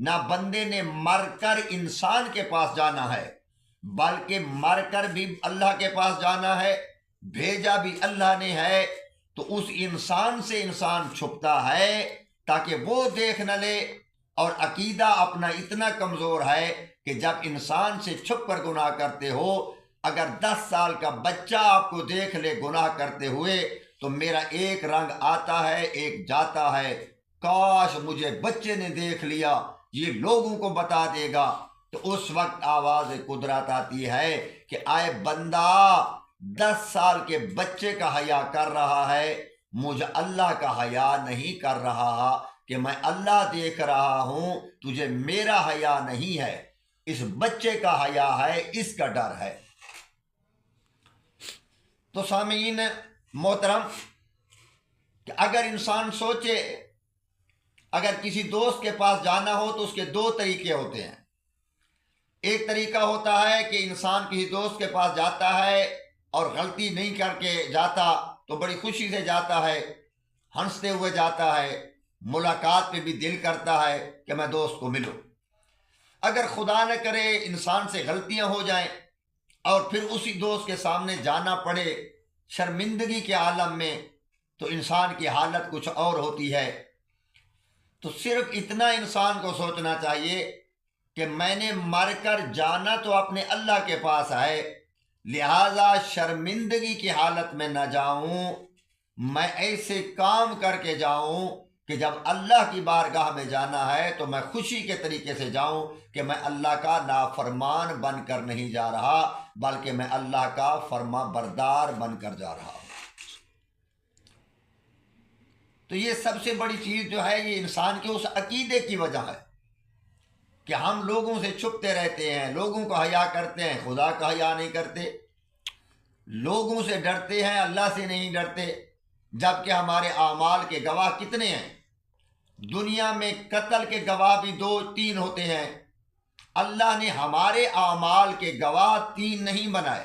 نہ بندے نے مر کر انسان کے پاس جانا ہے، بلکہ مر کر بھی اللہ کے پاس جانا ہے، بھیجا بھی اللہ نے ہے۔ تو اس انسان سے انسان چھپتا ہے تاکہ وہ دیکھ نہ لے، اور عقیدہ اپنا اتنا کمزور ہے کہ جب انسان سے چھپ کر گناہ کرتے ہو، اگر 10 سال کا بچہ آپ کو دیکھ لے گناہ کرتے ہوئے تو میرا ایک رنگ آتا ہے ایک جاتا ہے، کاش مجھے بچے نے دیکھ لیا، یہ لوگوں کو بتا دے گا۔ تو اس وقت آواز قدرت آتی ہے کہ آئے بندہ 10 سال کے بچے کا حیا کر رہا ہے، مجھے اللہ کا حیا نہیں کر رہا کہ میں اللہ دیکھ رہا ہوں، تجھے میرا حیا نہیں ہے، اس بچے کا حیا ہے، اس کا ڈر ہے۔ تو سامعین محترم، کہ اگر انسان سوچے، اگر کسی دوست کے پاس جانا ہو تو اس کے 2 طریقے ہوتے ہیں۔ ایک طریقہ ہوتا ہے کہ انسان کسی دوست کے پاس جاتا ہے اور غلطی نہیں کر کے جاتا تو بڑی خوشی سے جاتا ہے، ہنستے ہوئے جاتا ہے، ملاقات پہ بھی دل کرتا ہے کہ میں دوست کو ملوں۔ اگر خدا نہ کرے انسان سے غلطیاں ہو جائیں اور پھر اسی دوست کے سامنے جانا پڑے شرمندگی کے عالم میں، تو انسان کی حالت کچھ اور ہوتی ہے۔ تو صرف اتنا انسان کو سوچنا چاہیے کہ میں نے مر کر جانا تو اپنے اللہ کے پاس ہے، لہذا شرمندگی کی حالت میں نہ جاؤں، میں ایسے کام کر کے جاؤں کہ جب اللہ کی بارگاہ میں جانا ہے تو میں خوشی کے طریقے سے جاؤں کہ میں اللہ کا نافرمان بن کر نہیں جا رہا، بلکہ میں اللہ کا فرما بردار بن کر جا رہا ہوں۔ تو یہ سب سے بڑی چیز جو ہے یہ انسان کے اس عقیدے کی وجہ ہے کہ ہم لوگوں سے چھپتے رہتے ہیں، لوگوں کو حیا کرتے ہیں، خدا کا حیا نہیں کرتے، لوگوں سے ڈرتے ہیں، اللہ سے نہیں ڈرتے، جبکہ ہمارے اعمال کے گواہ کتنے ہیں؟ دنیا میں قتل کے گواہ بھی 2-3 ہوتے ہیں، اللہ نے ہمارے اعمال کے گواہ 3 نہیں بنائے۔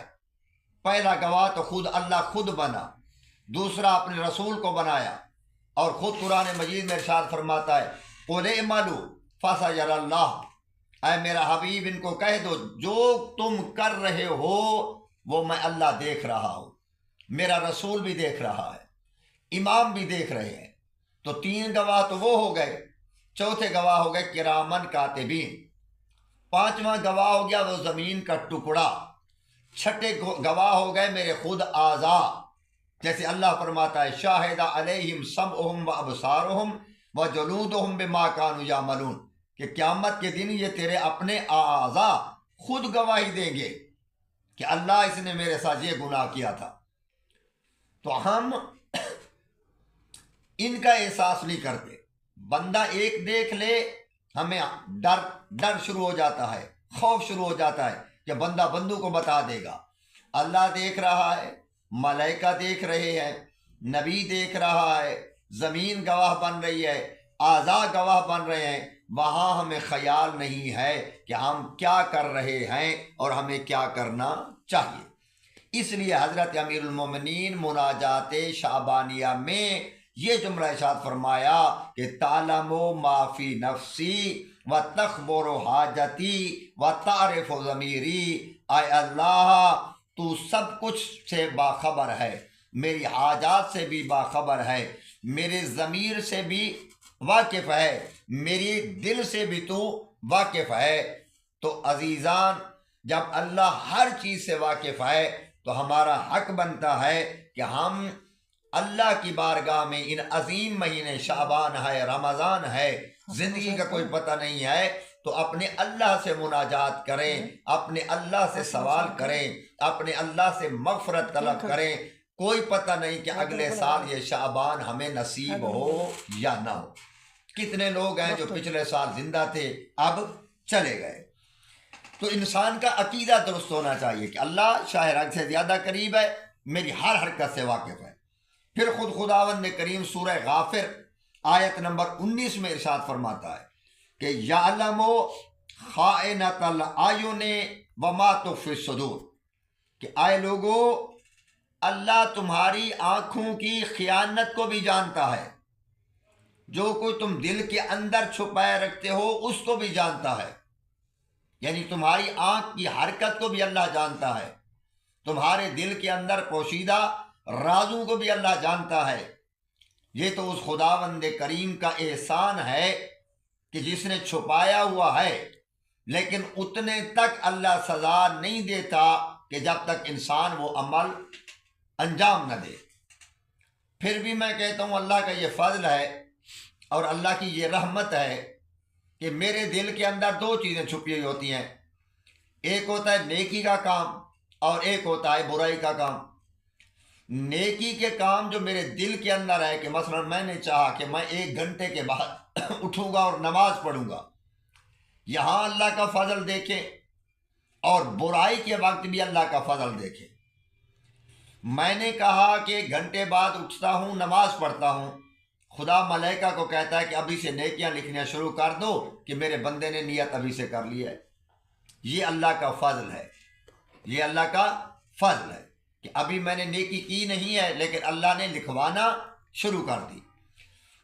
پہلا گواہ تو خود اللہ خود بنا، دوسرا اپنے رسول کو بنایا، اور خود قرآن مجید میں ارشاد فرماتا ہے قُلِ اعْمَلُوا فَسَيَرَى اللَّهُ، اے میرا حبیب ان کو کہہ دو جو تم کر رہے ہو وہ میں اللہ دیکھ رہا ہوں، میرا رسول بھی دیکھ رہا ہے، امام بھی دیکھ رہے ہیں۔ تو 3 گواہ تو وہ ہو گئے، چوتھے گواہ ہو گئے کرامن کاتبین، 5واں گواہ ہو گیا وہ زمین کا ٹکڑا، 6 گواہ ہو گئے میرے خود اعضاء، جیسے اللہ فرماتا ہے شاہد علیہم سمعہم و ابصارہم و جلودہم بما کانوا یعملون، کہ قیامت کے دن یہ تیرے اپنے اعضاء خود گواہی دیں گے کہ اللہ اس نے میرے ساتھ یہ گناہ کیا تھا۔ تو ہم ان کا احساس نہیں کرتے، بندہ ایک دیکھ لے ہمیں ڈر شروع ہو جاتا ہے، خوف شروع ہو جاتا ہے کہ بندہ بندوں کو بتا دے گا۔ اللہ دیکھ رہا ہے، ملائکہ دیکھ رہے ہیں، نبی دیکھ رہا ہے، زمین گواہ بن رہی ہے، اعضاء گواہ بن رہے ہیں، وہاں ہمیں خیال نہیں ہے کہ ہم کیا کر رہے ہیں اور ہمیں کیا کرنا چاہیے۔ اس لیے حضرت امیر المومنین مناجات شعبانیہ میں یہ جملہ ارشاد فرمایا کہ تعلم ما فی نفسی و تخبر حاجتی و تعرف ضمیری، اے اللہ تو سب کچھ سے باخبر ہے، میری حاجات سے بھی باخبر ہے، میرے ضمیر سے بھی واقف ہے، میری دل سے بھی تو واقف ہے۔ تو عزیزان جب اللہ ہر چیز سے واقف ہے تو ہمارا حق بنتا ہے کہ ہم اللہ کی بارگاہ میں ان عظیم مہینے شعبان ہے، رمضان ہے، زندگی کا کوئی پتہ نہیں ہے، تو اپنے اللہ سے مناجات کریں، اپنے اللہ سے سوال کریں، اپنے اللہ سے مغفرت طلب کریں۔ کوئی پتہ نہیں کہ اگلے سال یہ شعبان ہمیں نصیب ہو یا نہ ہو۔ کتنے لوگ ہیں جو پچھلے سال زندہ تھے اب چلے گئے۔ تو انسان کا عقیدہ درست ہونا چاہیے کہ اللہ شاہ رگ سے زیادہ قریب ہے، میری ہر حرکت سے واقف ہے۔ پھر خود خداوند کریم سورہ غافر آیت نمبر 19 میں ارشاد فرماتا ہے کہ یعلم خائنۃ الاعین وما تخفی الصدور، کہ اے لوگو اللہ تمہاری آنکھوں کی خیانت کو بھی جانتا ہے جو کوئی تم دل کے اندر چھپائے رکھتے ہو اس کو بھی جانتا ہے، یعنی تمہاری آنکھ کی حرکت کو بھی اللہ جانتا ہے، تمہارے دل کے اندر پوشیدہ رازوں کو بھی اللہ جانتا ہے۔ یہ تو اس خداوند کریم کا احسان ہے کہ جس نے چھپایا ہوا ہے، لیکن اتنے تک اللہ سزا نہیں دیتا کہ جب تک انسان وہ عمل انجام نہ دے۔ پھر بھی میں کہتا ہوں اللہ کا یہ فضل ہے اور اللہ کی یہ رحمت ہے کہ میرے دل کے اندر دو چیزیں چھپی ہوئی ہوتی ہیں، ایک ہوتا ہے نیکی کا کام اور ایک ہوتا ہے برائی کا کام۔ نیکی کے کام جو میرے دل کے اندر ہے کہ مثلا میں نے چاہا کہ میں 1 گھنٹے کے بعد اٹھوں گا اور نماز پڑھوں گا، یہاں اللہ کا فضل دیکھیں، اور برائی کے وقت بھی اللہ کا فضل دیکھیں۔ میں نے کہا کہ 1 گھنٹے بعد اٹھتا ہوں، نماز پڑھتا ہوں، خدا ملائکہ کو کہتا ہے کہ ابھی سے نیکیاں لکھنا شروع کر دو کہ میرے بندے نے نیت ابھی سے کر لی ہے۔ یہ اللہ کا فضل ہے، یہ اللہ کا فضل ہے کہ ابھی میں نے نیکی کی نہیں ہے لیکن اللہ نے لکھوانا شروع کر دی۔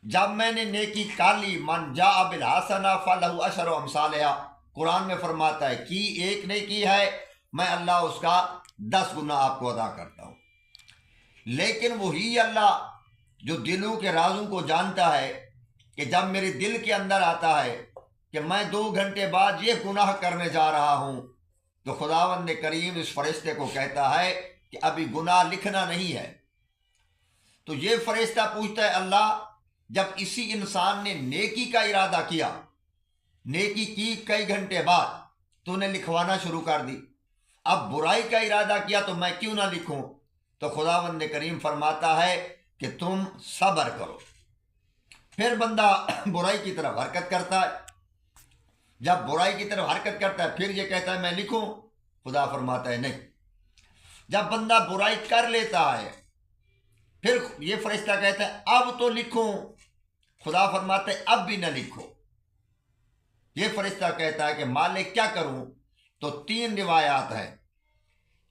جب میں نے نیکی کر لی، من جاء بالحسنہ فلہ عشر امثالہا، قرآن میں فرماتا ہے کی ایک نیکی ہے میں اللہ اس کا 10 گنا آپ کو ادا کرتا ہوں۔ لیکن وہی اللہ جو دلوں کے رازوں کو جانتا ہے کہ جب میرے دل کے اندر آتا ہے کہ میں 2 گھنٹے بعد یہ گناہ کرنے جا رہا ہوں، تو خداوند کریم اس فرشتے کو کہتا ہے کہ ابھی گناہ لکھنا نہیں ہے۔ تو یہ فرشتہ پوچھتا ہے اللہ جب اسی انسان نے نیکی کا ارادہ کیا، نیکی کی کئی گھنٹے بعد تو نے لکھوانا شروع کر دی، اب برائی کا ارادہ کیا تو میں کیوں نہ لکھوں؟ تو خداوند کریم فرماتا ہے کہ تم صبر کرو۔ پھر بندہ برائی کی طرف حرکت کرتا ہے، جب برائی کی طرف حرکت کرتا ہے پھر یہ کہتا ہے میں لکھوں، خدا فرماتا ہے نہیں۔ جب بندہ برائی کر لیتا ہے پھر یہ فرشتہ کہتا ہے اب تو لکھوں، خدا فرماتا ہے اب بھی نہ لکھو۔ یہ فرشتہ کہتا ہے کہ مالک کیا کروں؟ تو 3 روایات ہیں۔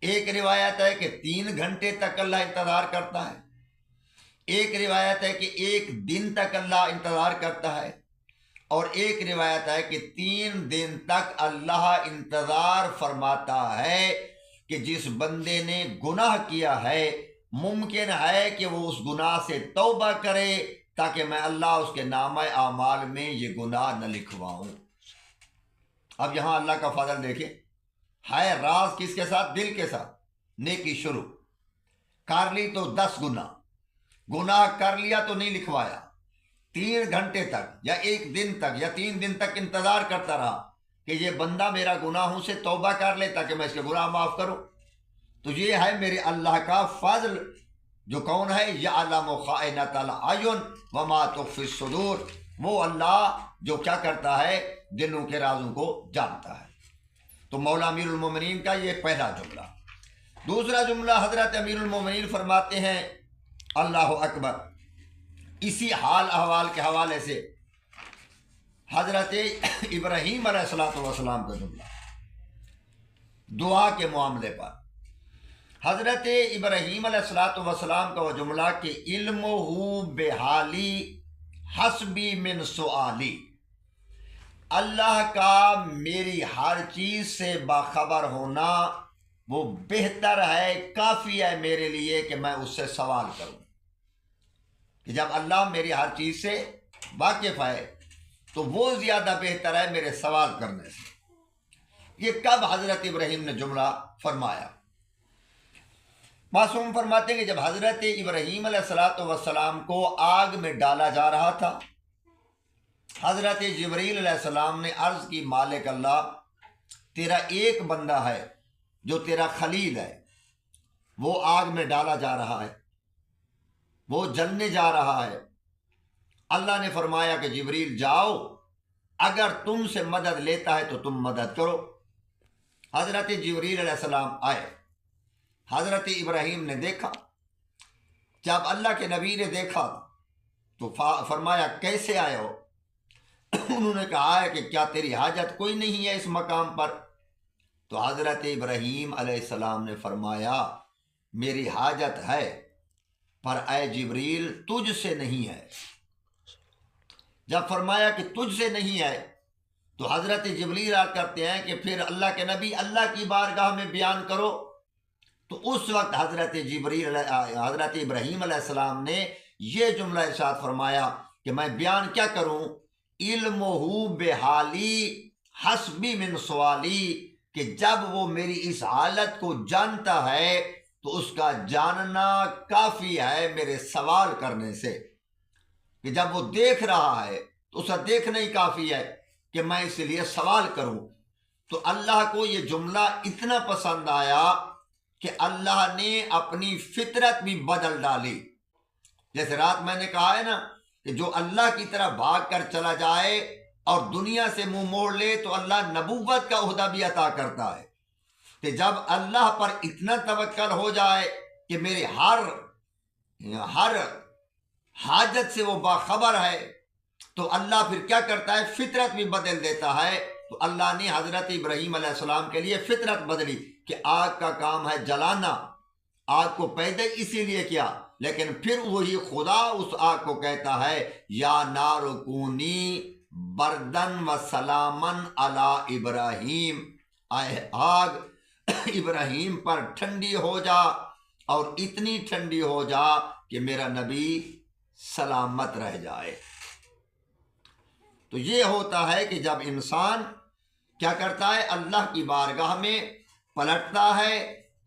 ایک روایت ہے کہ 3 گھنٹے تک اللہ انتظار کرتا ہے، ایک روایت ہے کہ 1 دن تک اللہ انتظار کرتا ہے، اور ایک روایت ہے کہ 3 دن تک اللہ انتظار فرماتا ہے کہ جس بندے نے گناہ کیا ہے ممکن ہے کہ وہ اس گناہ سے توبہ کرے تاکہ میں اللہ اس کے نامہ اعمال میں یہ گناہ نہ لکھواؤں۔ اب یہاں اللہ کا فضل دیکھیں، ہے راز کس کے ساتھ؟ دل کے ساتھ۔ نیکی شروع کر لی تو 10 گنا، گناہ کر لیا تو نہیں لکھوایا، 3 گھنٹے تک یا 1 دن تک یا 3 دن تک انتظار کرتا رہا کہ یہ بندہ میرا گناہوں سے توبہ کر لے تاکہ میں اس کے گناہ معاف کروں۔ تو یہ ہے میرے اللہ کا فضل، جو کون ہے؟ یعلم خائنۃ الاعین وما تخفی الصدور، وہ اللہ جو کیا کرتا ہے؟ دلوں کے رازوں کو جانتا ہے۔ تو مولا امیر المومنین کا یہ پہلا جملہ۔ دوسرا جملہ حضرت امیر المومنین فرماتے ہیں اللہ اکبر، اسی حال احوال کے حوالے سے حضرت ابراہیم علیہ السلام کا جملہ دعا کے معاملے پر۔ حضرت ابراہیم علیہ السلام کا وہ جملہ کہ علمہ بحالی حسبی من سؤالی، اللہ کا میری ہر چیز سے باخبر ہونا وہ بہتر ہے، کافی ہے میرے لیے کہ میں اس سے سوال کروں۔ کہ جب اللہ میری ہر چیز سے واقف ہے تو وہ زیادہ بہتر ہے میرے سوال کرنے سے۔ یہ کب حضرت ابراہیم نے جملہ فرمایا؟ معصوم فرماتے ہیں کہ جب حضرت ابراہیم علیہ السلام کو آگ میں ڈالا جا رہا تھا، حضرت جبریل علیہ السلام نے عرض کی مالک اللہ، تیرا ایک بندہ ہے جو تیرا خلیل ہے، وہ آگ میں ڈالا جا رہا ہے، وہ جلنے جا رہا ہے۔ اللہ نے فرمایا کہ جبریل جاؤ، اگر تم سے مدد لیتا ہے تو تم مدد کرو۔ حضرت جبریل علیہ السلام آئے، حضرت ابراہیم نے دیکھا، جب اللہ کے نبی نے دیکھا تو فرمایا کیسے آئے ہو؟ انہوں نے کہا ہے کہ کیا تیری حاجت کوئی نہیں ہے اس مقام پر؟ تو حضرت ابراہیم علیہ السلام نے فرمایا میری حاجت ہے، پر اے جبریل تجھ سے نہیں ہے، جب فرمایا کہ تجھ سے نہیں ہے تو حضرت جبریل کرتے ہیں کہ پھر اللہ کے نبی اللہ کی بارگاہ میں بیان کرو. تو اس وقت حضرت ابراہیم علیہ السلام نے یہ جملہ ارشاد فرمایا کہ میں بیان کیا کروں، علمہ بحالی حسبی من سوالی، کہ جب وہ میری اس حالت کو جانتا ہے تو اس کا جاننا کافی ہے میرے سوال کرنے سے. کہ جب وہ دیکھ رہا ہے تو اسے دیکھنا ہی کافی ہے کہ میں اس لیے سوال کروں. تو اللہ کو یہ جملہ اتنا پسند آیا کہ اللہ نے اپنی فطرت بھی بدل ڈالی. جیسے رات میں نے کہا ہے نا کہ جو اللہ کی طرف بھاگ کر چلا جائے اور دنیا سے منہ موڑ لے تو اللہ نبوت کا عہدہ بھی عطا کرتا ہے. کہ جب اللہ پر اتنا توکل ہو جائے کہ میرے ہر حاجت سے وہ باخبر ہے تو اللہ پھر کیا کرتا ہے، فطرت بھی بدل دیتا ہے. تو اللہ نے حضرت ابراہیم علیہ السلام کے لیے فطرت بدلی کہ آگ کا کام ہے جلانا، آگ کو پیدا اسی لیے کیا، لیکن پھر وہی خدا اس آگ کو کہتا ہے یا نار کونی بردن و سلامن علی ابراہیم، اے آگ ابراہیم پر ٹھنڈی ہو جا، اور اتنی ٹھنڈی ہو جا کہ میرا نبی سلامت رہ جائے. تو یہ ہوتا ہے کہ جب انسان کیا کرتا ہے، اللہ کی بارگاہ میں پلٹتا ہے،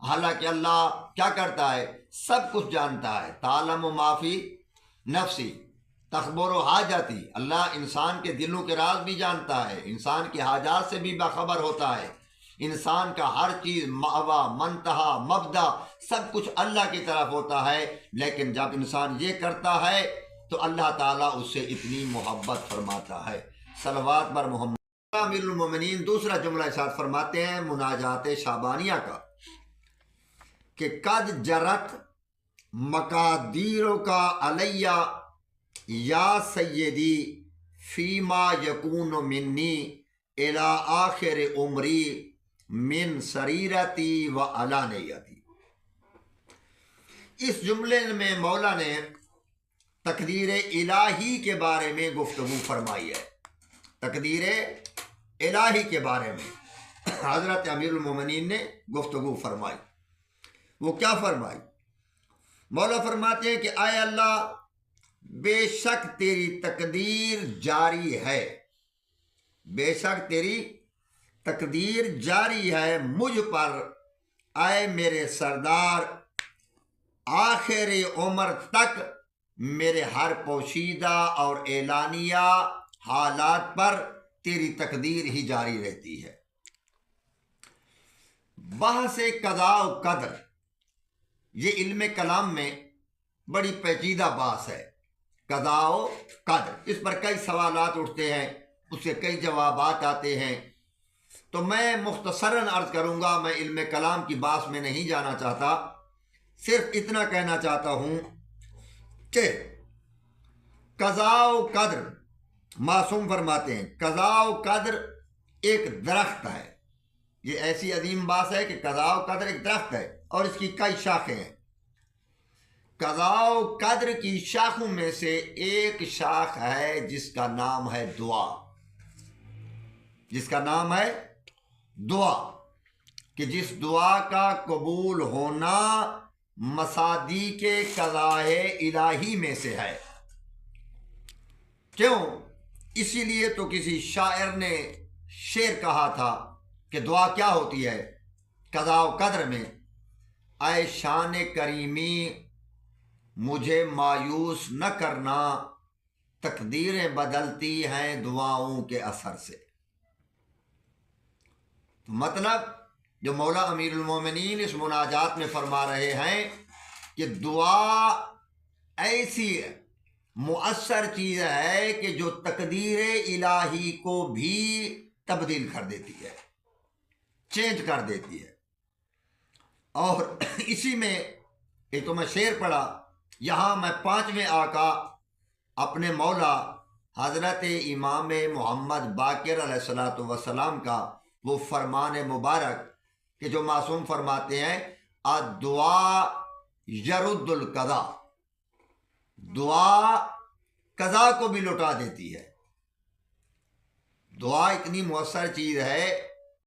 حالانکہ اللہ کیا کرتا ہے، سب کچھ جانتا ہے. تعلم ما فی نفسی تخبر و حاجتی، اللہ انسان کے دلوں کے راز بھی جانتا ہے، انسان کی حاجات سے بھی باخبر ہوتا ہے. انسان کا ہر چیز مأوا منتہا مبدا سب کچھ اللہ کی طرف ہوتا ہے. لیکن جب انسان یہ کرتا ہے تو اللہ تعالیٰ اس سے اتنی محبت فرماتا ہے. صلوات بر محمد. امیر المومنین دوسرا جملہ ارشاد فرماتے ہیں مناجات شعبانیہ کا کہ قد جرت مقادیروں کا علیہ یا سیدی فیما یکون منی الی آخر عمری من سریرتی و علانیتی. اس جملے میں مولا نے تقدیر الہی کے بارے میں گفتگو فرمائی ہے. تقدیر الہی کے بارے میں حضرت امیر المومنین نے گفتگو فرمائی. وہ کیا فرمائی؟ مولا فرماتے ہیں کہ اے اللہ، بے شک تیری تقدیر جاری ہے، بے شک تیری تقدیر جاری ہے مجھ پر، اے میرے سردار، آخر عمر تک میرے ہر پوشیدہ اور اعلانیہ حالات پر تیری تقدیر ہی جاری رہتی ہے. بحث قضاء و قدر یہ علم کلام میں بڑی پیچیدہ بحث ہے. قضاء و قدر، اس پر کئی سوالات اٹھتے ہیں، اس سے کئی جوابات آتے ہیں. تو میں مختصراً عرض کروں گا، میں علم کلام کی بحث میں نہیں جانا چاہتا، صرف اتنا کہنا چاہتا ہوں کہ قضاء و قدر، معصوم فرماتے ہیں قضاء و قدر ایک درخت ہے. یہ ایسی عظیم بات ہے کہ قضاء و قدر ایک درخت ہے اور اس کی کئی شاخیں ہیں. قضاء و قدر کی شاخوں میں سے ایک شاخ ہے جس کا نام ہے دعا، جس کا نام ہے دعا، کہ جس دعا کا قبول ہونا مصادیق قضاء الہی میں سے ہے. کیوں؟ اسی لیے تو کسی شاعر نے شعر کہا تھا کہ دعا کیا ہوتی ہے قضاء و قدر میں، اے شان کریمی مجھے مایوس نہ کرنا، تقدیریں بدلتی ہیں دعاؤں کے اثر سے. مطلب جو مولا امیر المومنین اس مناجات میں فرما رہے ہیں کہ دعا ایسی مؤثر چیز ہے کہ جو تقدیر الہی کو بھی تبدیل کر دیتی ہے، چینج کر دیتی ہے. اور اسی میں ایک تو میں شعر پڑھا، یہاں میں پانچویں آقا اپنے مولا حضرت امام محمد باقر علیہ السلام کا وہ فرمان مبارک کہ جو معصوم فرماتے ہیں الدعاء یرد القضاء، دعا قضا کو بھی لوٹا دیتی ہے. دعا اتنی مؤثر چیز ہے